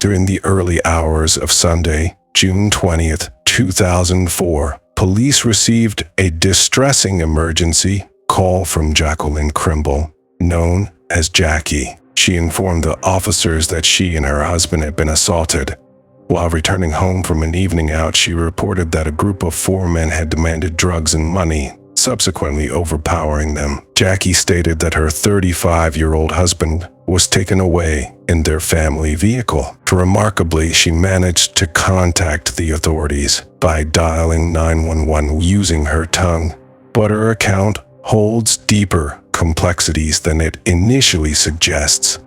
During the early hours of Sunday, June 20th, 2004, police received a distressing emergency call from Jacqueline Krimble, known as Jackie. She informed the officers that she and her husband had been assaulted. While returning home from an evening out, she reported that a group of 4 men had demanded drugs and money, subsequently overpowering them. Jackie stated that her 35-year-old husband was taken away in their family vehicle. Remarkably, she managed to contact the authorities by dialing 911 using her tongue, but her account holds deeper complexities than it initially suggests.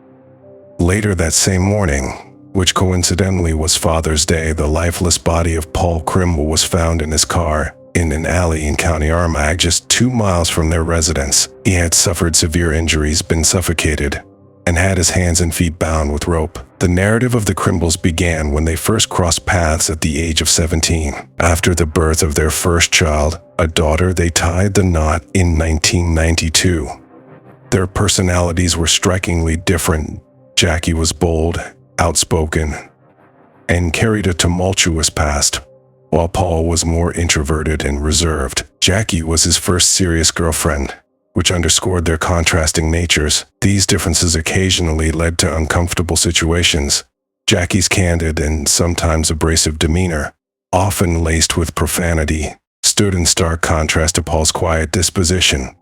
Later that same morning, which coincidentally was Father's Day, the lifeless body of Paul Krimble was found in his car in an alley in County Armagh, just 2 miles from their residence. He had suffered severe injuries, been suffocated, and had his hands and feet bound with rope. The narrative of the Krimbles began when they first crossed paths at the age of 17. After the birth of their first child, a daughter, they tied the knot in 1992. Their personalities were strikingly different. Jackie was bold, outspoken, and carried a tumultuous past, while Paul was more introverted and reserved. Jackie was his first serious girlfriend, which underscored their contrasting natures. These differences occasionally led to uncomfortable situations. Jackie's candid and sometimes abrasive demeanor, often laced with profanity, stood in stark contrast to Paul's quiet disposition.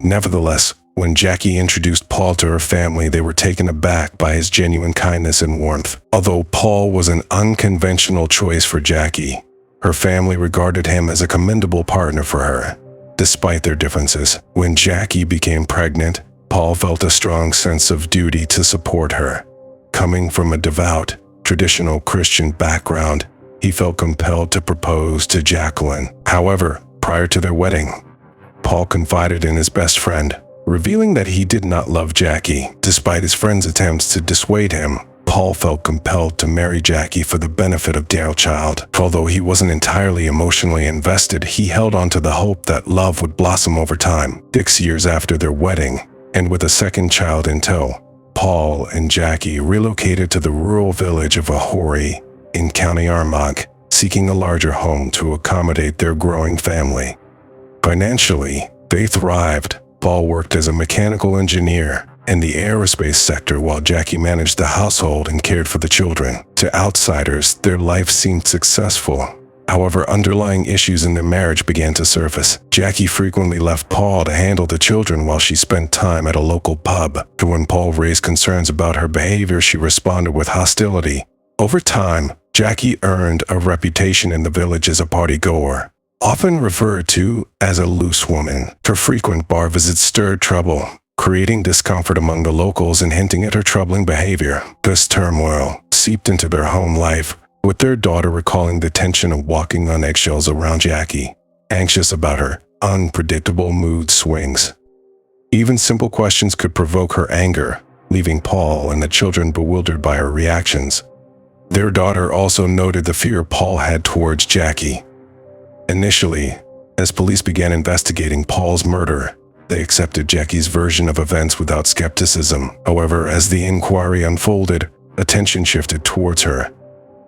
Nevertheless, when Jackie introduced Paul to her family, they were taken aback by his genuine kindness and warmth. Although Paul was an unconventional choice for Jackie, her family regarded him as a commendable partner for her. Despite their differences, when Jackie became pregnant, Paul felt a strong sense of duty to support her. Coming from a devout, traditional Christian background, he felt compelled to propose to Jacqueline. However, prior to their wedding, Paul confided in his best friend, revealing that he did not love Jackie. Despite his friend's attempts to dissuade him, Paul felt compelled to marry Jackie for the benefit of their child. Although he wasn't entirely emotionally invested, he held on to the hope that love would blossom over time. 6 years after their wedding, and with a second child in tow, Paul and Jackie relocated to the rural village of Ahori in County Armagh, seeking a larger home to accommodate their growing family. Financially, they thrived. Paul worked as a mechanical engineer in the aerospace sector while Jackie managed the household and cared for the children. To outsiders, their life seemed successful. However, underlying issues in their marriage began to surface. Jackie frequently left Paul to handle the children while she spent time at a local pub. When Paul raised concerns about her behavior, she responded with hostility. Over time, Jackie earned a reputation in the village as a party-goer, often referred to as a loose woman. Her frequent bar visits stirred trouble, creating discomfort among the locals and hinting at her troubling behavior. This turmoil seeped into their home life, with their daughter recalling the tension of walking on eggshells around Jackie, anxious about her unpredictable mood swings. Even simple questions could provoke her anger, leaving Paul and the children bewildered by her reactions. Their daughter also noted the fear Paul had towards Jackie. Initially, as police began investigating Paul's murder, they accepted Jackie's version of events without skepticism. However, as the inquiry unfolded, attention shifted towards her.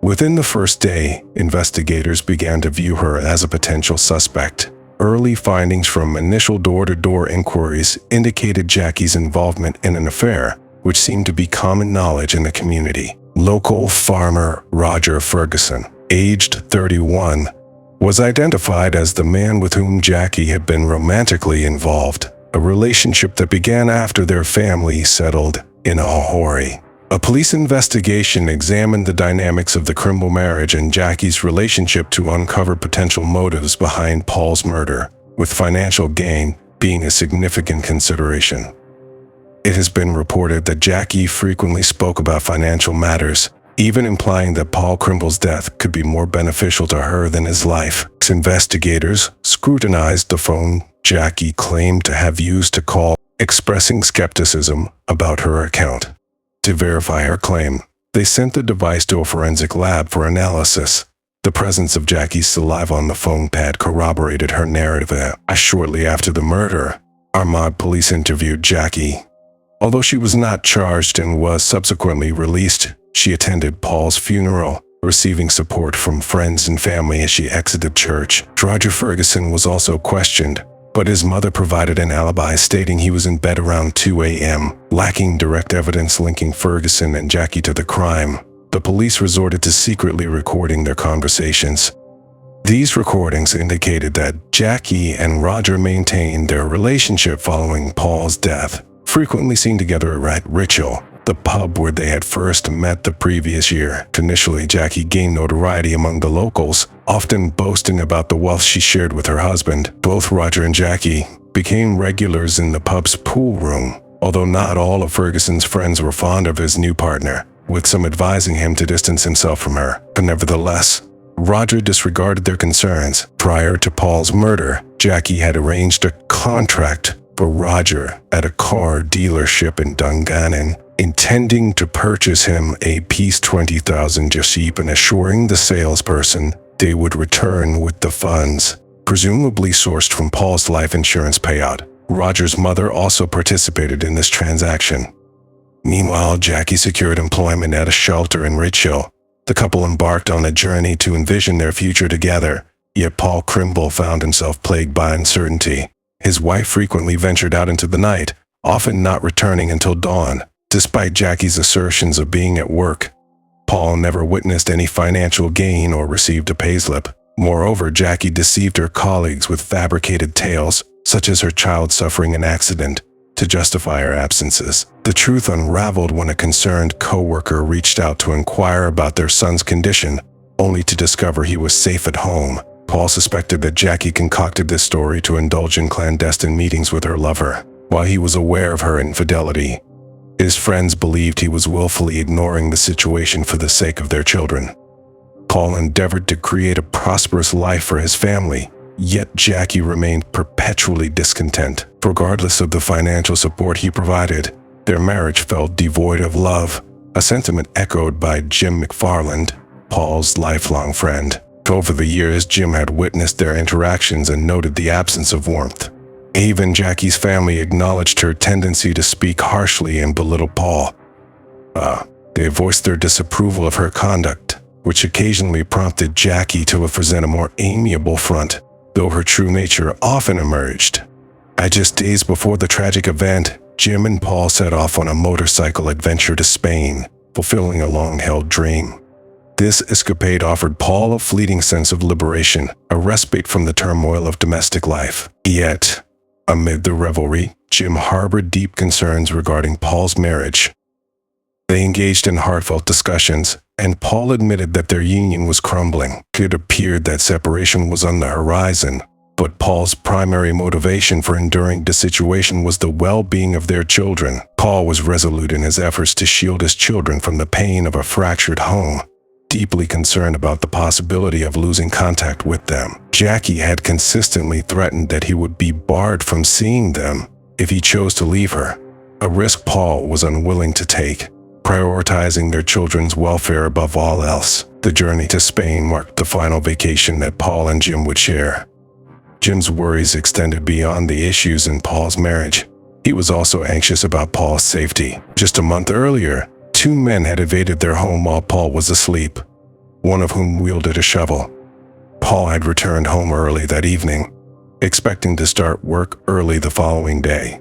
Within the first day, investigators began to view her as a potential suspect. Early findings from initial door-to-door inquiries indicated Jackie's involvement in an affair, which seemed to be common knowledge in the community. Local farmer Roger Ferguson, aged 31, was identified as the man with whom Jackie had been romantically involved, a relationship that began after their family settled in Ahori. A police investigation examined the dynamics of the Krimble marriage and Jackie's relationship to uncover potential motives behind Paul's murder, with financial gain being a significant consideration. It has been reported that Jackie frequently spoke about financial matters, even implying that Paul Krimble's death could be more beneficial to her than his life. Investigators scrutinized the phone Jackie claimed to have used to call, expressing skepticism about her account. To verify her claim, they sent the device to a forensic lab for analysis. The presence of Jackie's saliva on the phone pad corroborated her narrative. Shortly after the murder, Armagh police interviewed Jackie. Although she was not charged and was subsequently released, She attended Paul's funeral, receiving support from friends and family as she exited church. Roger Ferguson was also questioned, but his mother provided an alibi stating he was in bed around 2 a.m. Lacking direct evidence linking Ferguson and Jackie to the crime, the police resorted to secretly recording their conversations. These recordings indicated that Jackie and Roger maintained their relationship following Paul's death, frequently seen together at Ritual, the pub where they had first met the previous year. Initially, Jackie gained notoriety among the locals, often boasting about the wealth she shared with her husband. Both Roger and Jackie became regulars in the pub's pool room, although not all of Ferguson's friends were fond of his new partner, with some advising him to distance himself from her. But nevertheless, Roger disregarded their concerns. Prior to Paul's murder, Jackie had arranged a contract for Roger at a car dealership in Dungannon, intending to purchase him a Peace 20,000 Jeep and assuring the salesperson they would return with the funds, presumably sourced from Paul's life insurance payout. Roger's mother also participated in this transaction. Meanwhile, Jackie secured employment at a shelter in Ritual. The couple embarked on a journey to envision their future together, yet Paul Crimble found himself plagued by uncertainty. His wife frequently ventured out into the night, often not returning until dawn. Despite Jackie's assertions of being at work, Paul never witnessed any financial gain or received a payslip. Moreover, Jackie deceived her colleagues with fabricated tales, such as her child suffering an accident, to justify her absences. The truth unraveled when a concerned co-worker reached out to inquire about their son's condition, only to discover he was safe at home. Paul suspected that Jackie concocted this story to indulge in clandestine meetings with her lover. While he was aware of her infidelity, his friends believed he was willfully ignoring the situation for the sake of their children. Paul endeavored to create a prosperous life for his family, yet Jackie remained perpetually discontent. Regardless of the financial support he provided, their marriage felt devoid of love, a sentiment echoed by Jim McFarland, Paul's lifelong friend. Over the years, Jim had witnessed their interactions and noted the absence of warmth. Even Jackie's family acknowledged her tendency to speak harshly and belittle Paul. They voiced their disapproval of her conduct, which occasionally prompted Jackie to present a more amiable front, though her true nature often emerged. Just days before the tragic event, Jim and Paul set off on a motorcycle adventure to Spain, fulfilling a long-held dream. This escapade offered Paul a fleeting sense of liberation, a respite from the turmoil of domestic life. Yet, amid the revelry, Jim harbored deep concerns regarding Paul's marriage. They engaged in heartfelt discussions, and Paul admitted that their union was crumbling. It appeared that separation was on the horizon, but Paul's primary motivation for enduring the situation was the well-being of their children. Paul was resolute in his efforts to shield his children from the pain of a fractured home, deeply concerned about the possibility of losing contact with them. Jackie had consistently threatened that he would be barred from seeing them if he chose to leave her, a risk Paul was unwilling to take. Prioritizing their children's welfare above all else, the journey to Spain marked the final vacation that Paul and Jim would share. Jim's worries extended beyond the issues in Paul's marriage. He was also anxious about Paul's safety. Just a month earlier, two men had invaded their home while Paul was asleep, one of whom wielded a shovel. Paul had returned home early that evening, expecting to start work early the following day,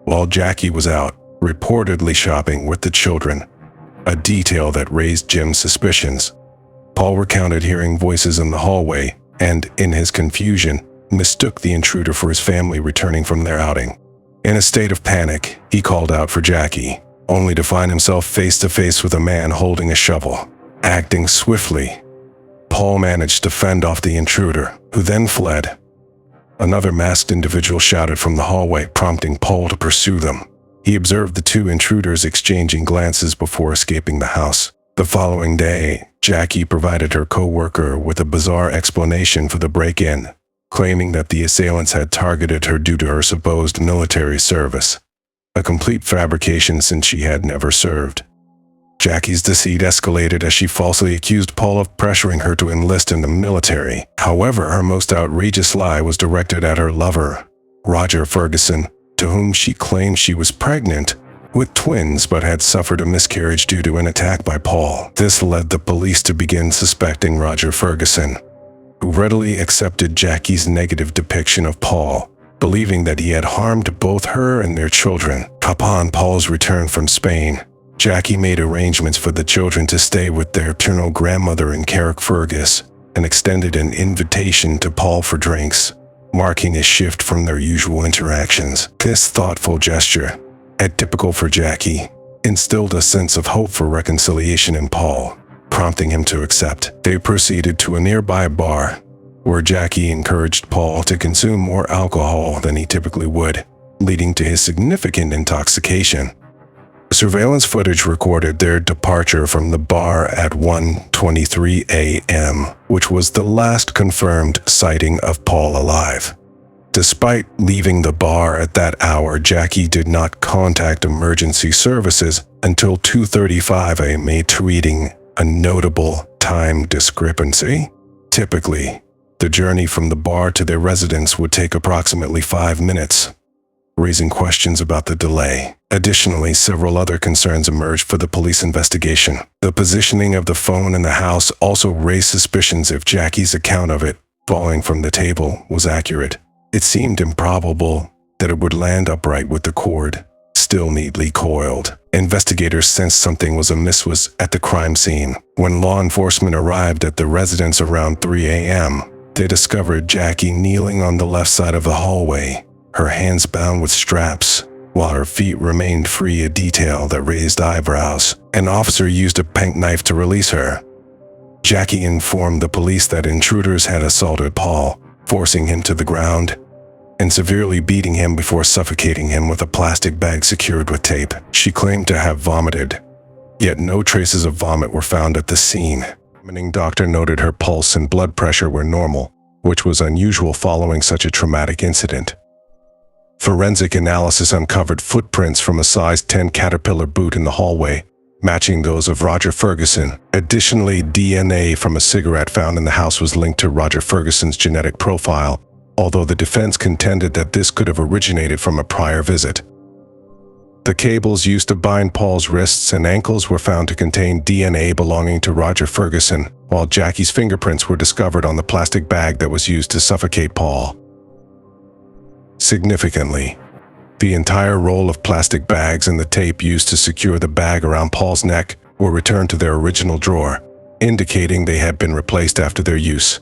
while Jackie was out, reportedly shopping with the children, a detail that raised Jim's suspicions. Paul recounted hearing voices in the hallway and, in his confusion, mistook the intruder for his family returning from their outing. In a state of panic, he called out for Jackie, only to find himself face to face with a man holding a shovel. Acting swiftly, Paul managed to fend off the intruder, who then fled. Another masked individual shouted from the hallway, prompting Paul to pursue them. He observed the two intruders exchanging glances before escaping the house. The following day, Jackie provided her co-worker with a bizarre explanation for the break-in, claiming that the assailants had targeted her due to her supposed military service, a complete fabrication since she had never served. Jackie's deceit escalated as she falsely accused Paul of pressuring her to enlist in the military. However, her most outrageous lie was directed at her lover, Roger Ferguson, to whom she claimed she was pregnant with twins but had suffered a miscarriage due to an attack by Paul. This led the police to begin suspecting Roger Ferguson, who readily accepted Jackie's negative depiction of Paul, believing that he had harmed both her and their children. Upon Paul's return from Spain, Jackie made arrangements for the children to stay with their paternal grandmother in Carrickfergus and extended an invitation to Paul for drinks, marking a shift from their usual interactions. This thoughtful gesture, atypical for Jackie, instilled a sense of hope for reconciliation in Paul, prompting him to accept. They proceeded to a nearby bar, where Jackie encouraged Paul to consume more alcohol than he typically would, leading to his significant intoxication. Surveillance footage recorded their departure from the bar at 1:23 a.m., which was the last confirmed sighting of Paul alive. Despite leaving the bar at that hour, Jackie did not contact emergency services until 2:35 a.m., tweeting a notable time discrepancy. Typically, the journey from the bar to their residence would take approximately 5 minutes, raising questions about the delay. Additionally, several other concerns emerged for the police investigation. The positioning of the phone in the house also raised suspicions if Jackie's account of it falling from the table was accurate. It seemed improbable that it would land upright with the cord still neatly coiled. Investigators sensed something was amiss at the crime scene. When law enforcement arrived at the residence around 3 a.m., they discovered Jackie kneeling on the left side of the hallway, her hands bound with straps, while her feet remained free, a detail that raised eyebrows. An officer used a penknife to release her. Jackie informed the police that intruders had assaulted Paul, forcing him to the ground and severely beating him before suffocating him with a plastic bag secured with tape. She claimed to have vomited, yet no traces of vomit were found at the scene. The examining doctor noted her pulse and blood pressure were normal, which was unusual following such a traumatic incident. Forensic analysis uncovered footprints from a size 10 Caterpillar boot in the hallway, matching those of Roger Ferguson. Additionally, DNA from a cigarette found in the house was linked to Roger Ferguson's genetic profile, although the defense contended that this could have originated from a prior visit. The cables used to bind Paul's wrists and ankles were found to contain DNA belonging to Roger Ferguson, while Jackie's fingerprints were discovered on the plastic bag that was used to suffocate Paul. Significantly, the entire roll of plastic bags and the tape used to secure the bag around Paul's neck were returned to their original drawer, indicating they had been replaced after their use.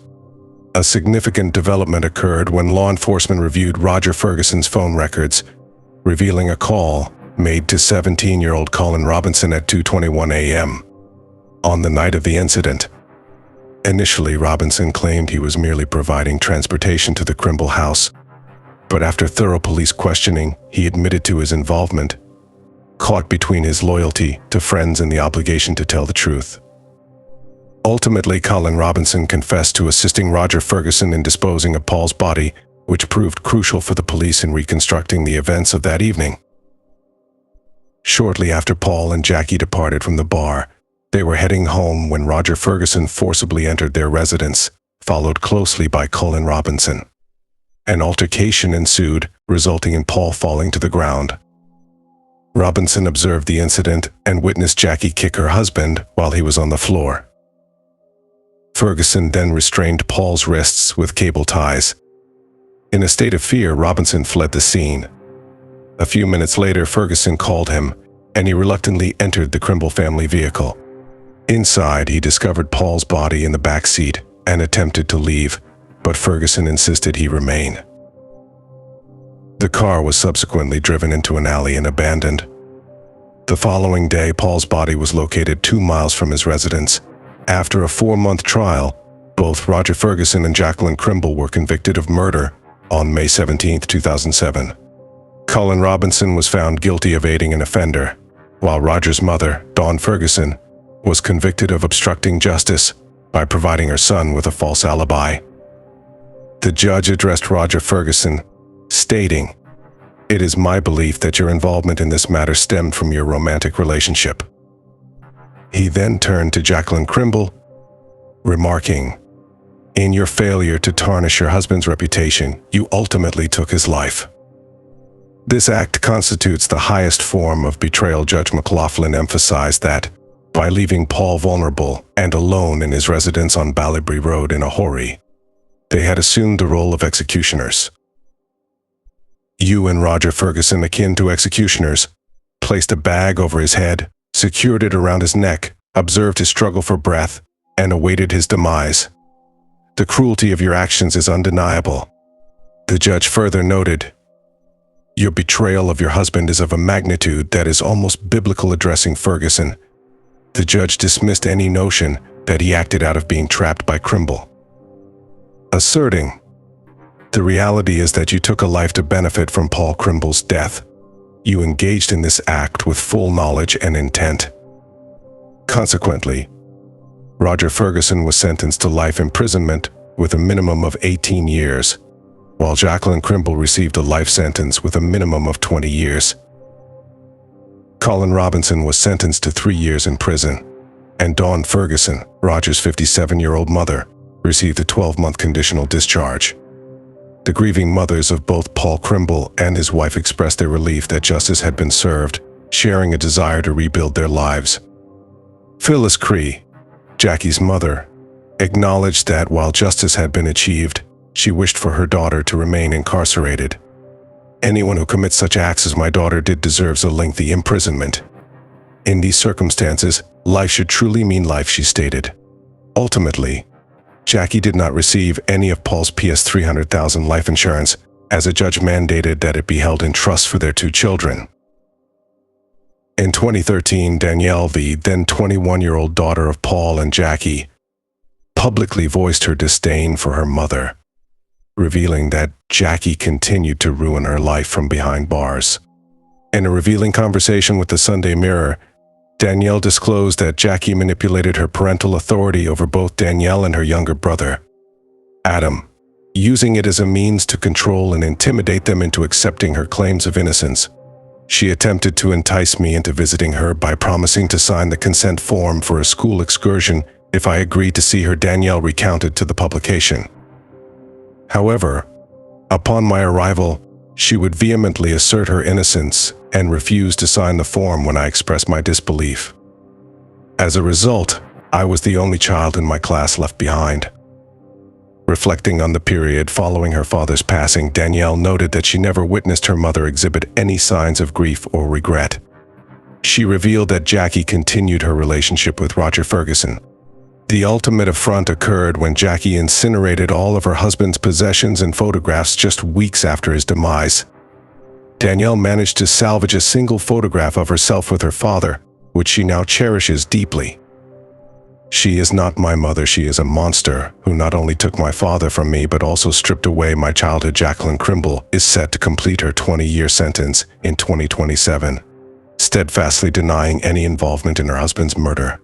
A significant development occurred when law enforcement reviewed Roger Ferguson's phone records, revealing a call made to 17-year-old Colin Robinson at 2:21 a.m. on the night of the incident. Initially, Robinson claimed he was merely providing transportation to the Crimble house, but after thorough police questioning, he admitted to his involvement, caught between his loyalty to friends and the obligation to tell the truth. Ultimately, Colin Robinson confessed to assisting Roger Ferguson in disposing of Paul's body, which proved crucial for the police in reconstructing the events of that evening. Shortly after Paul and Jackie departed from the bar, they were heading home when Roger Ferguson forcibly entered their residence, followed closely by Colin Robinson. An altercation ensued, resulting in Paul falling to the ground. Robinson observed the incident and witnessed Jackie kick her husband while he was on the floor. Ferguson then restrained Paul's wrists with cable ties. In a state of fear, Robinson fled the scene. A few minutes later, Ferguson called him, and he reluctantly entered the Crimble family vehicle. Inside, he discovered Paul's body in the back seat and attempted to leave, but Ferguson insisted he remain. The car was subsequently driven into an alley and abandoned. The following day, Paul's body was located 2 miles from his residence. After a 4-month trial, both Roger Ferguson and Jacqueline Crimble were convicted of murder on May 17, 2007. Colin Robinson was found guilty of aiding an offender, while Roger's mother, Dawn Ferguson, was convicted of obstructing justice by providing her son with a false alibi. The judge addressed Roger Ferguson, stating, "It is my belief that your involvement in this matter stemmed from your romantic relationship." He then turned to Jacqueline Crimble, remarking, "In your failure to tarnish your husband's reputation, you ultimately took his life." This act constitutes the highest form of betrayal. Judge McLaughlin emphasized that, by leaving Paul vulnerable and alone in his residence on Ballybri Road in a hurry, they had assumed the role of executioners. And Roger Ferguson, akin to executioners, placed a bag over his head, secured it around his neck, observed his struggle for breath, and awaited his demise. The cruelty of your actions is undeniable. The judge further noted, your betrayal of your husband is of a magnitude that is almost biblical. Addressing Ferguson, the judge dismissed any notion that he acted out of being trapped by Crimble, asserting, the reality is that you took a life to benefit from Paul Crimble's death. You engaged in this act with full knowledge and intent. Consequently, Roger Ferguson was sentenced to life imprisonment with a minimum of 18 years, while Jacqueline Crimble received a life sentence with a minimum of 20 years. Colin Robinson was sentenced to 3 years in prison, and Dawn Ferguson, Roger's 57-year-old mother, received a 12-month conditional discharge. The grieving mothers of both Paul Crimble and his wife expressed their relief that justice had been served, sharing a desire to rebuild their lives. Phyllis Cree, Jackie's mother, acknowledged that while justice had been achieved, she wished for her daughter to remain incarcerated. Anyone who commits such acts as my daughter did deserves a lengthy imprisonment. In these circumstances, life should truly mean life, she stated. Ultimately, Jackie did not receive any of Paul's PS $300,000 life insurance, as a judge mandated that it be held in trust for their 2 children. In 2013, Danielle, the then 21-year-old daughter of Paul and Jackie, publicly voiced her disdain for her mother, revealing that Jackie continued to ruin her life from behind bars. In a revealing conversation with the Sunday Mirror, Danielle disclosed that Jackie manipulated her parental authority over both Danielle and her younger brother, Adam, using it as a means to control and intimidate them into accepting her claims of innocence. She attempted to entice me into visiting her by promising to sign the consent form for a school excursion if I agreed to see her, Danielle recounted to the publication. However, upon my arrival, she would vehemently assert her innocence and refuse to sign the form when I expressed my disbelief. As a result, I was the only child in my class left behind. Reflecting on the period following her father's passing, Danielle noted that she never witnessed her mother exhibit any signs of grief or regret. She revealed that Jackie continued her relationship with Roger Ferguson. The ultimate affront occurred when Jackie incinerated all of her husband's possessions and photographs just weeks after his demise. Danielle managed to salvage a single photograph of herself with her father, which she now cherishes deeply. She is not my mother, she is a monster who not only took my father from me but also stripped away my childhood. Jacqueline Crimble is set to complete her 20-year sentence in 2027, steadfastly denying any involvement in her husband's murder.